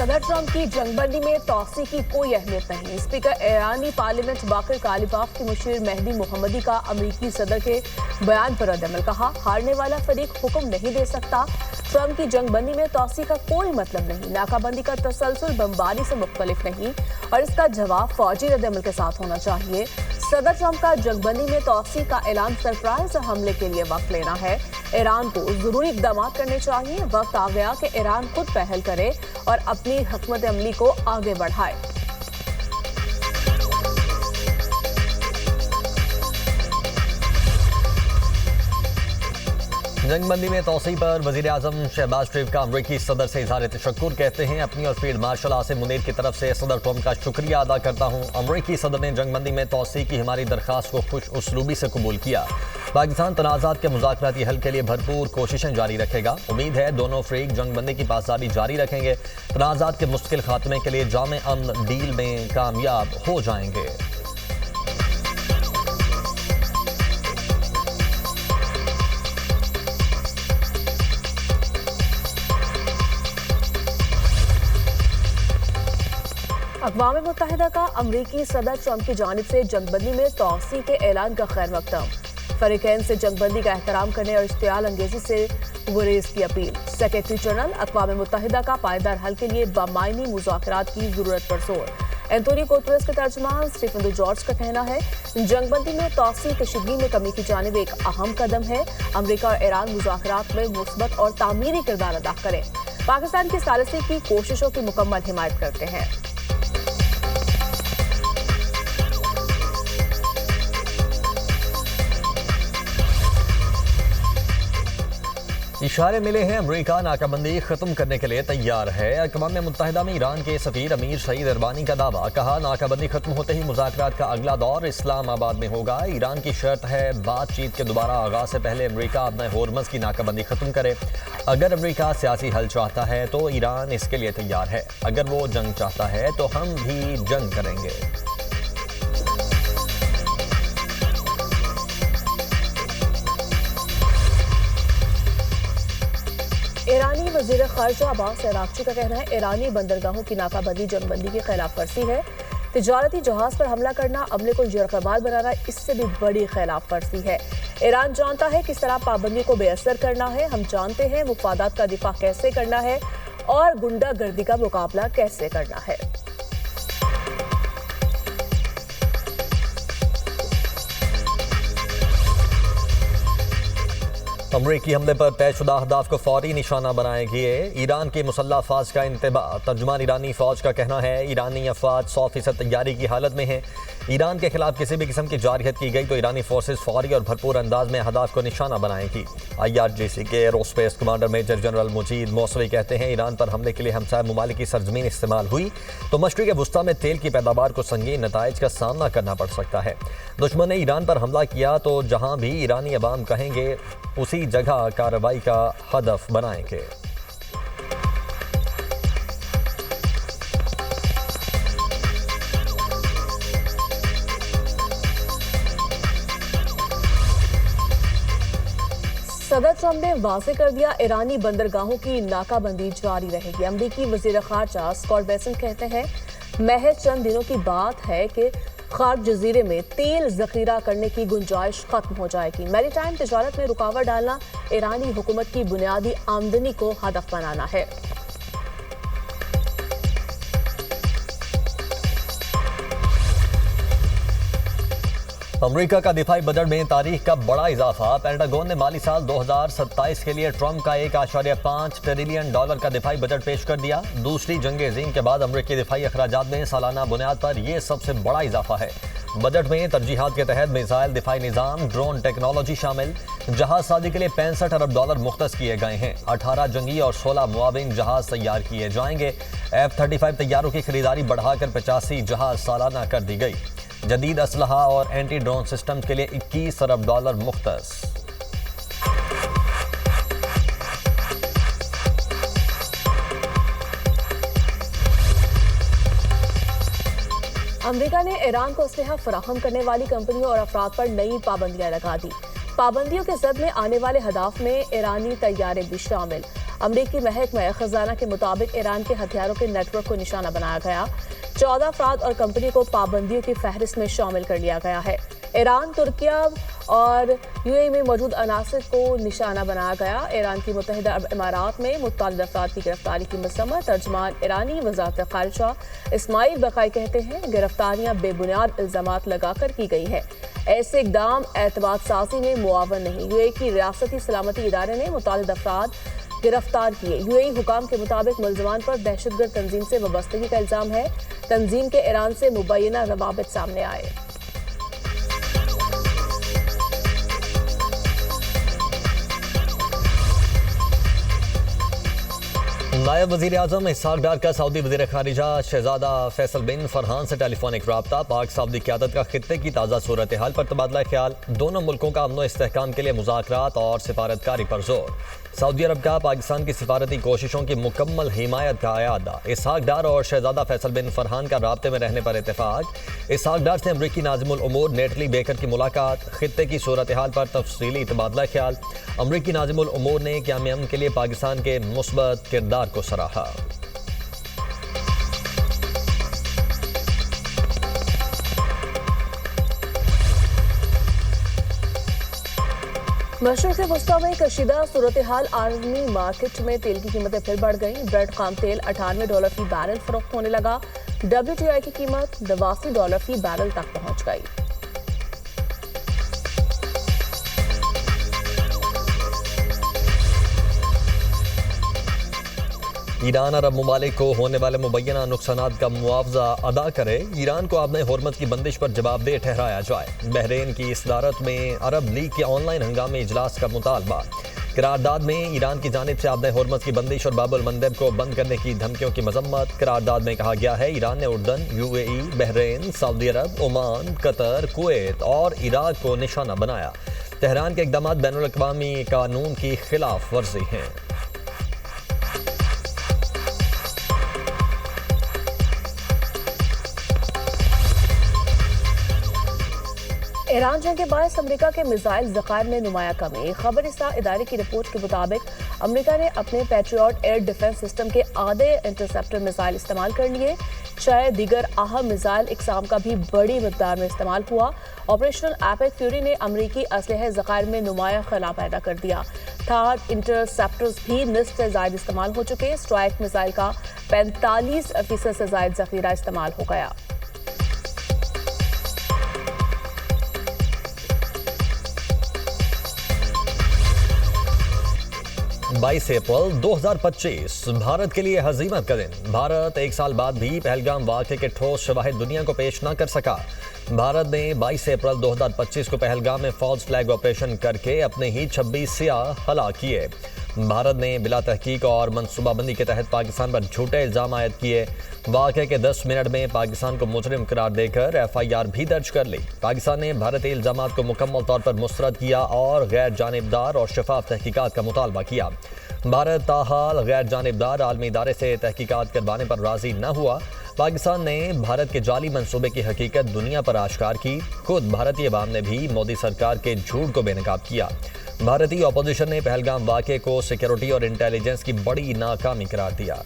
सदर ट्रंप की जंगबंदी में तौसी की कोई अहमियत नहीं। स्पीकर ईरानी पार्लियामेंट बाकर कालिबाफ की मुशीर मेहदी मोहम्मदी का अमेरिकी सदर के बयान पर रद्द-ए-अमल। कहा, हारने वाला फरीक हुक्म नहीं दे सकता। ट्रंप की जंगबंदी में तौसी का कोई मतलब नहीं। नाकाबंदी का तसलसल बमबारी से मुख्तलिफ नहीं और इसका जवाब फौजी रद्द-ए-अमल के साथ होना चाहिए। सदर ट्रंप का जंगबंदी में तौसी का ऐलान सरप्राइज हमले के लिए वक्त लेना है। ईरान को जरूरी इकदाम करने चाहिए। वक्त आ गया कि ईरान खुद पहल करे और अपनी हिकमत अमली को आगे बढ़ाए। जंगबंदी में तोसी पर वज़ीर-ए-आज़म शहबाज शरीफ का अमरीकी सदर से इज़हार तशक्कुर। कहते हैं, अपनी और फील्ड मार्शल आसिम मुनीर की तरफ से सदर ट्रंप का शुक्रिया अदा करता हूँ। अमरीकी सदर ने जंगबंदी में तोसी की हमारी दरख्वास्त को खुश उसलूबी से कबूल किया। पाकिस्तान तनाज़ात के मुज़ाकराती हल के लिए भरपूर कोशिशें जारी रखेगा। उम्मीद है दोनों फरीक जंगबंदी की पासदारी जारी रखेंगे। तनाज़ात के मुश्किल खात्मे के लिए जामे अमन डील में कामयाब हो जाएंगे। अक़वाम मुत्तहिदा का अमरीकी सदर ट्रंप की जानिब से जंगबंदी में तौसी के ऐलान का खैर मकदम। फरीकैन से जंगबंदी का एहतराम करने और इश्तियाल अंगेजी से गुरेज की अपील। सेक्रेटरी जनरल अक़वाम मुत्तहिदा का पायदार हल के लिए बामायनी मुज़ाकरात की जरूरत पर जोर। एंटोनियो गुतेरेस के तर्जुमान स्टीफन दुजार्ज का कहना है, जंगबंदी में तौसी कशीदगी में कमी की जानिब एक अहम कदम है। अमरीका और ईरान मुज़ाकरात में मुस्बत और तामीरी किरदार अदा करें। पाकिस्तान की सालिसी की कोशिशों की मुकम्मल हिमायत करते हैं। इशारे मिले हैं, अमरीका नाकाबंदी खत्म करने के लिए तैयार है। अक़वाम मुत्तहिदा में ईरान के सफ़ीर अमीर सईद अरबानी का दावा। कहा, नाकाबंदी खत्म होते ही मुज़ाकरात का अगला दौर इस्लामाबाद में होगा। ईरान की शर्त है, बातचीत के दोबारा आगाज़ से पहले अमरीका अपने होर्मज़ की नाकाबंदी खत्म करे। अगर अमरीका सियासी हल चाहता है तो ईरान इसके लिए तैयार है। अगर वो जंग चाहता है तो हम भी जंग करेंगे। ईरानी वज़ीर ख़ारिजा अब्बास अराग़ची का कहना है, ईरानी बंदरगाहों की नाकाबंदी जंगबंदी की खिलाफ वर्जी है। तिजारती जहाज पर हमला करना, अमले को यरग़माल बनाना इससे भी बड़ी खिलाफ वर्जी है। ईरान जानता है किस तरह पाबंदी को बेअसर करना है। हम जानते हैं मुफादात का दिफा कैसे करना है और गुंडागर्दी का मुकाबला कैसे करना है। अमरीकी हमले पर तयशुदा अहदाफ को फौरी निशाना बनाएगी। ईरान की मुसल्लह अफवाज का इंतबाह। तर्जुमान ईरानी फौज का कहना है, ईरानी अफवाज 100% तैयारी की हालत में है। ईरान के खिलाफ किसी भी किस्म की जारहियत की गई तो ईरानी फोर्सेज फौरी और भरपूर अंदाज में अहदाफ को निशाना बनाएगी। IRGC के aerospace commander major general Majid Mousavi कहते हैं, ईरान पर हमले के लिए हमसाया ममालिक की सरजमीन इस्तेमाल हुई तो मशरिक़ वुस्ता में तेल की पैदावार को संगीन नताइज का सामना करना पड़ सकता है। दुश्मन ने ईरान पर हमला किया तो जहाँ भी ईरानी अवाम कहेंगे उसी जगह कार्रवाई का हदफ बनाएंगे। सदर ट्रंप ने वाज़ेह कर दिया, ईरानी बंदरगाहों की नाकाबंदी जारी रहेगी। अमरीकी वज़ीर ख़ारिजा स्कॉट बेसेंट कहते हैं, महज चंद दिनों की बात है कि खार्क जजीरे में तेल जखीरा करने की गुंजाइश खत्म हो जाएगी। मैरीटाइम तिजारत में रुकावट डालना ईरानी हुकूमत की बुनियादी आमदनी को हदफ बनाना है। अमरीका का दिफाई बजट में तारीख का बड़ा इजाफा। पेंटागन ने माली साल 2027 के लिए ट्रंप का $1.5 ट्रिलियन का दिफाई बजट पेश कर दिया। दूसरी जंग अज़ीम के बाद अमरीकी दिफाई अखराजात में सालाना बुनियाद पर यह सबसे बड़ा इजाफा है। बजट में तरजीहात के तहत मिसाइल दिफाई निज़ाम, ड्रोन टेक्नोलॉजी शामिल। जहाज साजी के लिए $65 अरब मुख्तस किए गए हैं। 18 जंगी और 16 मुआविन जहाज तैयार किए जाएंगे। F-35 तैयारों की खरीदारी बढ़ाकर 85 जहाज सालाना कर दी गई। जदीद असलहा और एंटी ड्रोन सिस्टम के लिए $21 अरब मुख्तस। अमेरिका ने ईरान को असलहा फराहम करने वाली कंपनियों और अफराद पर नई पाबंदियां लगा दी। पाबंदियों के जद में आने वाले हदाफ में ईरानी तैयारे भी शामिल। अमरीकी महकमा खजाना के मुताबिक ईरान के हथियारों के नेटवर्क को निशाना बनाया गया। 14 अफराद और कंपनी को पाबंदियों की फहरिस्त में शामिल कर लिया गया है। ईरान, तुर्किया और यूएई में मौजूद अनासर को निशाना बनाया गया। ईरान की मुत्तहिदा अरब इमारात में मुतल्लिक़ अफराद की गिरफ्तारी की मसम्मत। तर्जुमान ईरानी वज़ारत ख़ारिजा इस्माइल बक़ाई कहते हैं, गिरफ्तारियां बेबुनियाद इल्ज़ामात लगाकर की गई है। ऐसे इक़दाम एतमाद साज़ी में मुआवन नहीं। यूएई की रियासती सलामती इदारे ने मुतल्लिक़ अफराद गिरफ्तार किए। यूएई हुकाम के मुताबिक मुल्ज़मान पर दहशतगर्द तंजीम से वाबस्तगी का इल्ज़ाम है। तंजीम के ईरान से मुबैना रवाबित सामने आए। नायब वज़ीर आज़म इसहाक डार का सऊदी वज़ीर ख़ारिजा शहज़ादा फैसल बिन फरहान से टेलीफोनिक रब्ता। पाक सऊदी क़यादत का खित्ते की ताज़ा सूरत हाल पर तबादला ख्याल। दोनों मुल्कों का अमन व इस्तेहकाम के लिए मुज़ाकरात और सिफारतकारी पर जोर। सऊदी अरब का पाकिस्तान की सिफारती कोशिशों की मुकम्मल हिमायत का अयादा। इसहाक डार और शहज़ादा फैसल बिन फरहान का राब्ते में रहने पर इत्तेफाक। इसहाक डार से अमरीकी नाज़िमुल उमूर नेटली बेकर की मुलाकात। खित्ते की सूरत हाल पर तफसीली तबादला ख्याल। अमरीकी नाज़िमुल उमूर ने क़याम अमन के लिए पाकिस्तान के मुस्बत किरदार को सराहा। मशरक़ वस्ता में कशीदा सूरत हाल। आलमी मार्केट में तेल की कीमतें फिर बढ़ गईं। ब्रेड खाम तेल $98 फी बैरल फरोख्त होने लगा। WTI की कीमत $82 फी बैरल तक पहुंच गई। ईरान अरब ममालिक को होने वाले मुबैना नुकसानात का मुआवजा अदा करे। ईरान को आबने हुर्मत की बंदिश पर जवाबदेह ठहराया जाए। बहरीन की सदारत में अरब लीग के ऑनलाइन हंगामी इजलास का मुतालबा। करारदाद में ईरान की जानिब से आबने हुर्मत की बंदिश और बाबुल मंदब को बंद करने की धमकियों की मजम्मत। करारदाद में कहा गया है, ईरान ने उर्दन, यूएई, बहरीन, सऊदी अरब, ओमान, कतर, कुवैत और इराक को निशाना बनाया। तेहरान के इक़दाम बैनुल अक़वामी कानून की खिलाफ वर्जी हैं। ईरान जंग के बायस अमरीका के मिसाइल ज़खायर में नुमाया कमी। खबरसां इदारे की रिपोर्ट के मुताबिक अमरीका ने अपने पैट्रियट एयर डिफेंस सिस्टम के आधे इंटरसेप्टर मिसाइल इस्तेमाल कर लिए। 6 दीगर अहम मिसाइल इकसाम का भी बड़ी मिकदार में इस्तेमाल हुआ। ऑपरेशनल एपिक फ्यूरी ने अमरीकी असलहे ज़खायर में नुमाया खला पैदा कर दिया। थार्ड इंटरसेप्टर्स भी निस्फ से ज़ायद इस्तेमाल हो चुके। स्ट्राइक मिसाइल का 45% से ज़ायद ज़ख़ीरा इस्तेमाल हो गया। 22 अप्रैल 2025 भारत के लिए हजीमत का दिन। भारत एक साल बाद भी पहलगाम वाक़े के ठोस शवाहिद दुनिया को पेश न कर सका। भारत ने 22 अप्रैल 2025 को पहलगाम में फॉल्स फ्लैग ऑपरेशन करके अपने ही 26 सियाह हलाक किए। भारत ने बिला तहकीक और मनसूबाबंदी के तहत पाकिस्तान पर झूठे इल्ज़ाम आयद किए। वाक़े के 10 मिनट में पाकिस्तान को मुजरिम करार देकर FIR भी दर्ज कर ली। पाकिस्तान ने भारतीय इल्ज़ामात को मुकम्मल तौर पर मुस्तरद किया और गैर जानिबदार और शफाफ तहकीकात का मुतालबा किया। भारत ताहाल गैर जानिबदार आलमी इदारे से तहकीकात करवाने पर राज़ी न हुआ। पाकिस्तान ने भारत के जाली मंसूबे की हकीकत दुनिया पर आश्कार की। खुद भारतीय अवाम ने भी मोदी सरकार के झूठ को बेनकाब किया। भारतीय अपोजिशन ने पहलगाम वाक़े को सिक्योरिटी और इंटेलिजेंस की बड़ी नाकामी करार दिया।